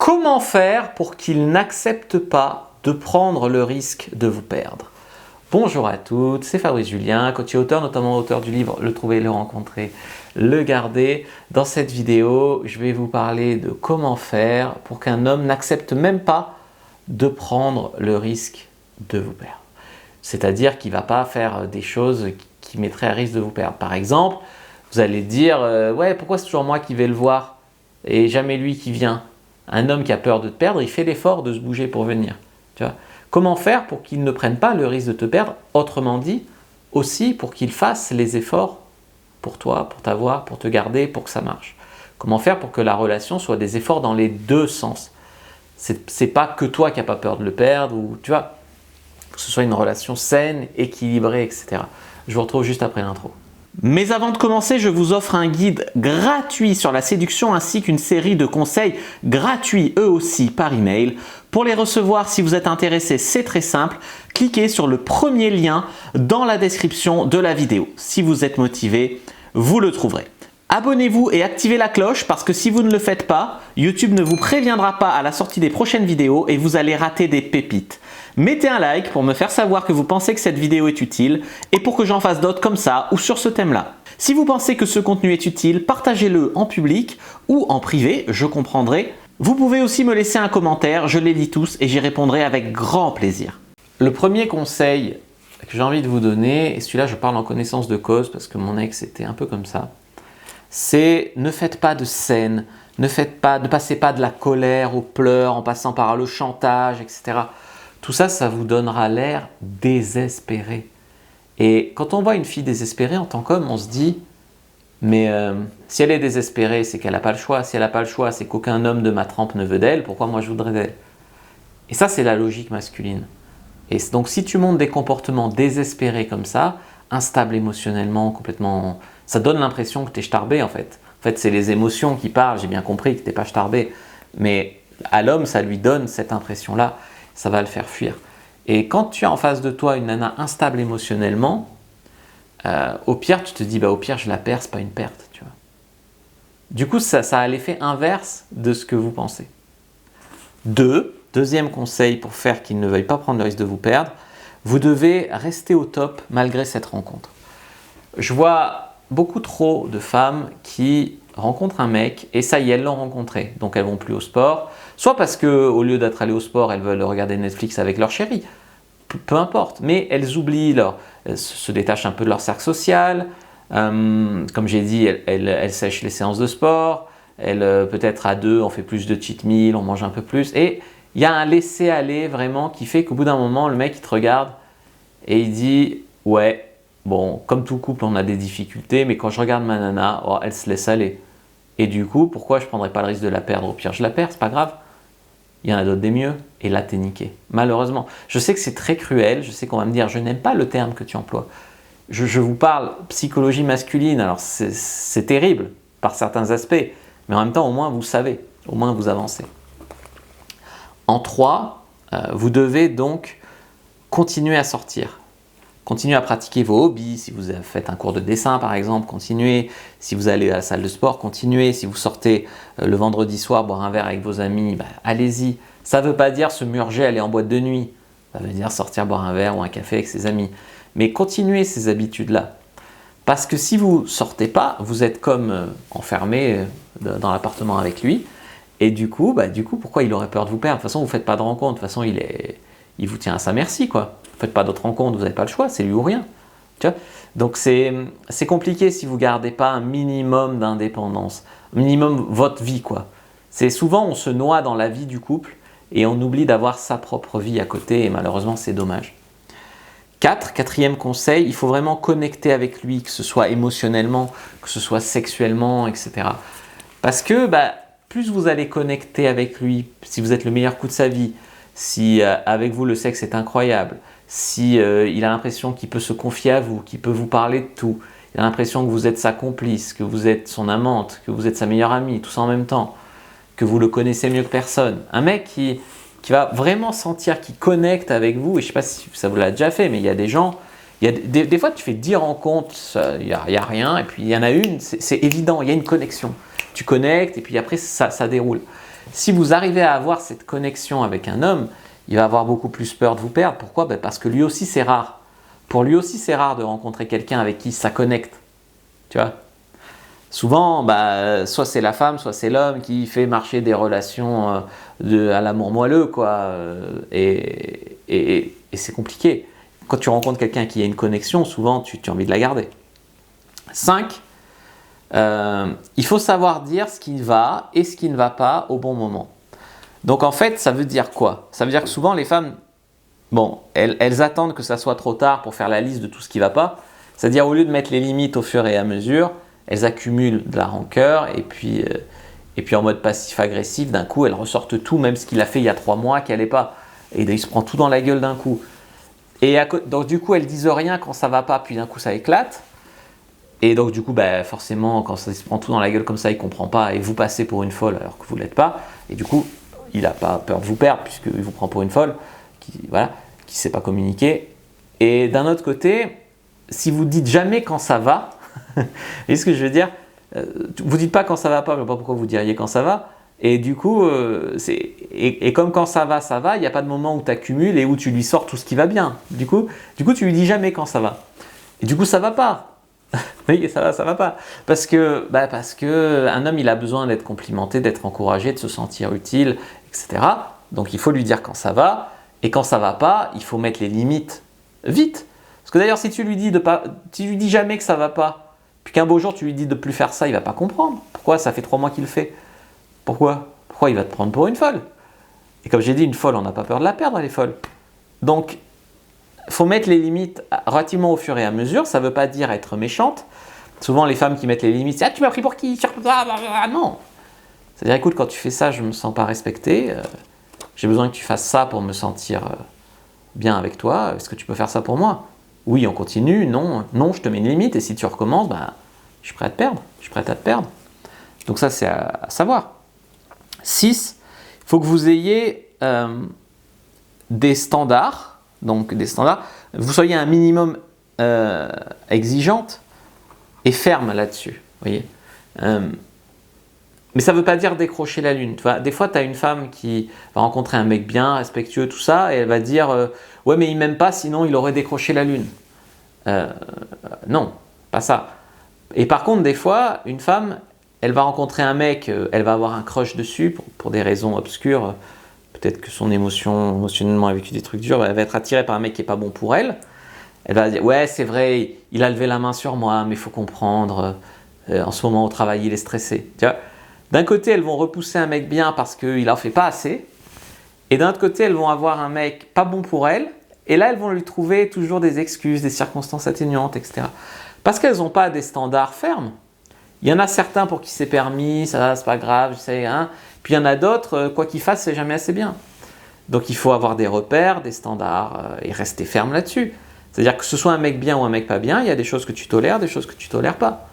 Comment faire pour qu'il n'accepte pas de prendre le risque de vous perdre? Bonjour à toutes, c'est Fabrice Julien, coach et auteur, notamment auteur du livre Le trouver, le rencontrer, le garder. Dans cette vidéo, je vais vous parler de comment faire pour qu'un homme n'accepte même pas de prendre le risque de vous perdre. C'est-à-dire qu'il ne va pas faire des choses qui mettraient à risque de vous perdre. Par exemple, vous allez dire ouais, pourquoi c'est toujours moi qui vais le voir et jamais lui qui vient? Un homme qui a peur de te perdre, il fait l'effort de se bouger pour venir. Tu vois? Comment faire pour qu'il ne prenne pas le risque de te perdre? Autrement dit, aussi pour qu'il fasse les efforts pour toi, pour t'avoir, pour te garder, pour que ça marche. Comment faire pour que la relation soit des efforts dans les deux sens? C'est pas que toi qui n'as pas peur de le perdre, ou tu vois, que ce soit une relation saine, équilibrée, etc. Je vous retrouve juste après l'intro. Mais avant de commencer, je vous offre un guide gratuit sur la séduction ainsi qu'une série de conseils gratuits eux aussi par email. Pour les recevoir, si vous êtes intéressé, c'est très simple. Cliquez sur le premier lien dans la description de la vidéo. Si vous êtes motivé, vous le trouverez. Abonnez-vous et activez la cloche parce que si vous ne le faites pas, YouTube ne vous préviendra pas à la sortie des prochaines vidéos et vous allez rater des pépites. Mettez un like pour me faire savoir que vous pensez que cette vidéo est utile et pour que j'en fasse d'autres comme ça ou sur ce thème-là. Si vous pensez que ce contenu est utile, partagez-le en public ou en privé, je comprendrai. Vous pouvez aussi me laisser un commentaire, je les lis tous et j'y répondrai avec grand plaisir. Le premier conseil que j'ai envie de vous donner, et celui-là je parle en connaissance de cause parce que mon ex était un peu comme ça, c'est ne faites pas de scène, ne passez pas de la colère aux pleurs en passant par le chantage, etc. Tout ça, ça vous donnera l'air désespéré. Et quand on voit une fille désespérée en tant qu'homme, on se dit mais si elle est désespérée, c'est qu'elle n'a pas le choix. Si elle n'a pas le choix, c'est qu'aucun homme de ma trempe ne veut d'elle. Pourquoi moi je voudrais d'elle? Et ça, c'est la logique masculine. Et donc si tu montres des comportements désespérés comme ça, instables émotionnellement, complètement, ça donne l'impression que tu es starbé en fait. En fait, c'est les émotions qui parlent, j'ai bien compris que tu n'es pas starbé. Mais à l'homme, ça lui donne cette impression-là, ça va le faire fuir. Et quand tu as en face de toi une nana instable émotionnellement, au pire, tu te dis, au pire, je la perds, c'est pas une perte. Tu vois. Du coup, ça a l'effet inverse de ce que vous pensez. Deuxième conseil pour faire qu'il ne veuille pas prendre le risque de vous perdre, vous devez rester au top malgré cette rencontre. Je vois beaucoup trop de femmes qui rencontrent un mec et ça y est, elles l'ont rencontré. Donc elles vont plus au sport, soit parce qu'au lieu d'être allées au sport, elles veulent regarder Netflix avec leur chéri. Peu importe, mais elles oublient, elles se détachent un peu de leur cercle social. Comme j'ai dit, elles sèchent les séances de sport. Peut-être à deux, on fait plus de cheat meal, on mange un peu plus. Et il y a un laisser-aller vraiment qui fait qu'au bout d'un moment, le mec il te regarde et il dit « Ouais, bon, comme tout couple, on a des difficultés, mais quand je regarde ma nana, elle se laisse aller. Et du coup, pourquoi je ne prendrais pas le risque de la perdre? Au pire, je la perds, c'est pas grave. Il y en a d'autres des mieux. Et là, t'es niqué. Malheureusement. Je sais que c'est très cruel. Je sais qu'on va me dire, je n'aime pas le terme que tu emploies. Je vous parle psychologie masculine. Alors, c'est terrible par certains aspects. Mais en même temps, au moins, vous savez. Au moins, vous avancez. En 3, vous devez donc continuer à sortir. Continuez à pratiquer vos hobbies. Si vous faites un cours de dessin, par exemple, continuez. Si vous allez à la salle de sport, continuez. Si vous sortez le vendredi soir boire un verre avec vos amis, allez-y. Ça ne veut pas dire se murger, aller en boîte de nuit. Ça veut dire sortir boire un verre ou un café avec ses amis. Mais continuez ces habitudes-là. Parce que si vous ne sortez pas, vous êtes comme enfermé dans l'appartement avec lui. Et du coup, pourquoi il aurait peur de vous perdre? De toute façon, vous ne faites pas de rencontre. De toute façon, il vous tient à sa merci, quoi. Vous ne faites pas d'autres rencontres, vous n'avez pas le choix, c'est lui ou rien. Tu vois. Donc c'est compliqué si vous ne gardez pas un minimum d'indépendance, un minimum votre vie, quoi. C'est souvent on se noie dans la vie du couple et on oublie d'avoir sa propre vie à côté et malheureusement c'est dommage. Quatrième conseil, il faut vraiment connecter avec lui, que ce soit émotionnellement, que ce soit sexuellement, etc. Parce que plus vous allez connecter avec lui, si vous êtes le meilleur coup de sa vie, si avec vous le sexe est incroyable, si il a l'impression qu'il peut se confier à vous, qu'il peut vous parler de tout, il a l'impression que vous êtes sa complice, que vous êtes son amante, que vous êtes sa meilleure amie, tout ça en même temps, que vous le connaissez mieux que personne. Un mec qui va vraiment sentir qu'il connecte avec vous, et je ne sais pas si ça vous l'a déjà fait, mais il y a des gens, des fois tu fais 10 rencontres, il n'y a rien, et puis il y en a une, c'est évident, il y a une connexion. Tu connectes et puis après ça déroule. Si vous arrivez à avoir cette connexion avec un homme, il va avoir beaucoup plus peur de vous perdre. Pourquoi? Parce que lui aussi c'est rare. Pour lui aussi c'est rare de rencontrer quelqu'un avec qui ça connecte. Tu vois? Souvent, soit c'est la femme, soit c'est l'homme qui fait marcher des relations à l'amour moelleux, quoi. Et c'est compliqué. Quand tu rencontres quelqu'un qui a une connexion, souvent tu as envie de la garder. 5. Il faut savoir dire ce qui va et ce qui ne va pas au bon moment. Donc en fait, ça veut dire quoi? Ça veut dire que souvent les femmes, elles attendent que ça soit trop tard pour faire la liste de tout ce qui ne va pas. C'est-à-dire au lieu de mettre les limites au fur et à mesure, elles accumulent de la rancœur et puis en mode passif-agressif, d'un coup, elles ressortent tout, même ce qu'il a fait il y a 3 mois qu'elle n'est pas. Et il se prend tout dans la gueule d'un coup. Et donc du coup, elles disent rien quand ça ne va pas, puis d'un coup, ça éclate. Et donc du coup, forcément, quand ça se prend tout dans la gueule comme ça, il ne comprend pas et vous passez pour une folle alors que vous ne l'êtes pas. Et du coup, il n'a pas peur de vous perdre puisqu'il vous prend pour une folle qui ne sait pas communiquer. Et d'un autre côté, si vous dites jamais quand ça va, vous voyez ce que je veux dire? Vous dites pas quand ça va pas, je ne sais pas pourquoi vous diriez quand ça va. Et du coup, comme quand ça va, il n'y a pas de moment où tu accumules et où tu lui sors tout ce qui va bien. Du coup, tu lui dis jamais quand ça va. Et du coup, ça va pas. Oui, ça va pas. Parce que un homme, il a besoin d'être complimenté, d'être encouragé, de se sentir utile, etc. Donc il faut lui dire quand ça va. Et quand ça va pas, il faut mettre les limites vite. Parce que d'ailleurs, si tu lui dis jamais que ça va pas, puis qu'un beau jour tu lui dis de plus faire ça, il va pas comprendre. Pourquoi? Ça fait 3 mois qu'il le fait. Pourquoi il va te prendre pour une folle? Et comme j'ai dit, une folle, on n'a pas peur de la perdre, elle est folle. Donc, il faut mettre les limites relativement au fur et à mesure. Ça ne veut pas dire être méchante. Souvent, les femmes qui mettent les limites, c'est « Ah, tu m'as pris pour qui ?» Non. C'est-à-dire, écoute, quand tu fais ça, je ne me sens pas respectée. J'ai besoin que tu fasses ça pour me sentir bien avec toi. Est-ce que tu peux faire ça pour moi? Oui, on continue. Non, je te mets une limite. Et si tu recommences, je suis prêt à te perdre. Je suis prête à te perdre. Donc ça, c'est à savoir. 6, il faut que vous ayez des standards. Donc des standards. Vous soyez un minimum exigeante et ferme là-dessus. Voyez. Mais ça ne veut pas dire décrocher la lune. Tu vois, des fois, tu as une femme qui va rencontrer un mec bien, respectueux, tout ça, et elle va dire ouais, mais il m'aime pas, sinon il aurait décroché la lune. Non, pas ça. Et par contre, des fois, une femme, elle va rencontrer un mec, elle va avoir un crush dessus pour des raisons obscures. Peut-être que son émotionnellement a vécu des trucs durs, elle va être attirée par un mec qui n'est pas bon pour elle. Elle va dire ouais, c'est vrai, il a levé la main sur moi, mais il faut comprendre, en ce moment au travail, il est stressé. Tu vois, d'un côté, elles vont repousser un mec bien parce qu'il n'en fait pas assez, et d'un autre côté, elles vont avoir un mec pas bon pour elle, et là, elles vont lui trouver toujours des excuses, des circonstances atténuantes, etc. Parce qu'elles n'ont pas des standards fermes. Il y en a certains pour qui c'est permis, ça c'est pas grave, je sais, hein. Puis il y en a d'autres, quoi qu'il fasse, c'est jamais assez bien. Donc il faut avoir des repères, des standards, et rester ferme là-dessus. C'est-à-dire que ce soit un mec bien ou un mec pas bien, il y a des choses que tu tolères, des choses que tu tolères pas.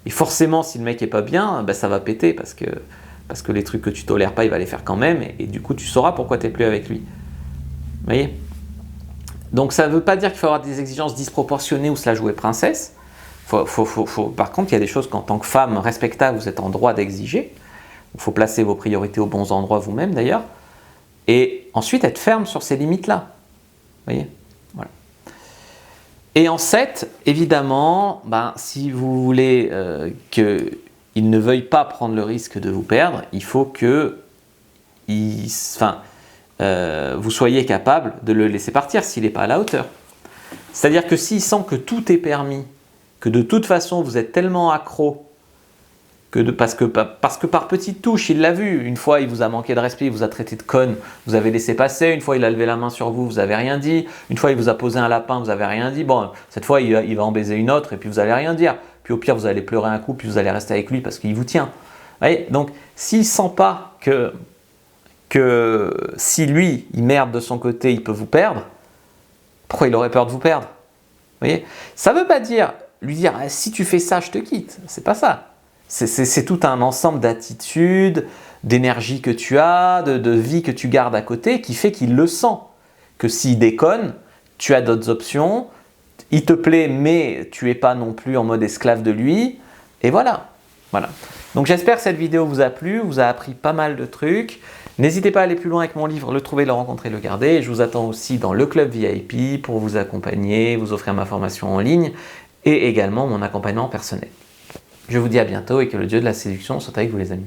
Et forcément, si le mec est pas bien, ça va péter parce que les trucs que tu tolères pas, il va les faire quand même, et du coup tu sauras pourquoi tu n'es plus avec lui. Vous voyez? Donc ça ne veut pas dire qu'il faut avoir des exigences disproportionnées ou se la jouer princesse. Par contre, il y a des choses qu'en tant que femme respectable, vous êtes en droit d'exiger. Il faut placer vos priorités aux bons endroits vous-même d'ailleurs. Et ensuite, être ferme sur ces limites-là. Vous voyez? Voilà. Et en 7, évidemment, si vous voulez qu'il ne veuille pas prendre le risque de vous perdre, il faut que vous soyez capable de le laisser partir s'il n'est pas à la hauteur. C'est-à-dire que s'il sent que tout est permis, que de toute façon vous êtes tellement accro, parce que par petites touches, il l'a vu, une fois il vous a manqué de respect, il vous a traité de conne, vous avez laissé passer, une fois il a levé la main sur vous, vous n'avez rien dit, une fois il vous a posé un lapin, vous n'avez rien dit, bon, cette fois il va en baiser une autre et puis vous n'allez rien dire, puis au pire vous allez pleurer un coup, puis vous allez rester avec lui parce qu'il vous tient. Vous voyez, donc s'il ne sent pas que si lui, il merde de son côté, il peut vous perdre, pourquoi il aurait peur de vous perdre? Vous voyez? Ça ne veut pas dire, lui dire « si tu fais ça, je te quitte ». C'est pas ça. C'est tout un ensemble d'attitudes, d'énergie que tu as, de vie que tu gardes à côté qui fait qu'il le sent. Que s'il déconne, tu as d'autres options, il te plaît, mais tu n'es pas non plus en mode esclave de lui. Et voilà. Donc j'espère que cette vidéo vous a plu, vous a appris pas mal de trucs. N'hésitez pas à aller plus loin avec mon livre Le trouver, le rencontrer, le garder. Et je vous attends aussi dans le club VIP pour vous accompagner, vous offrir ma formation en ligne et également mon accompagnement personnel. Je vous dis à bientôt et que le dieu de la séduction soit avec vous les amis.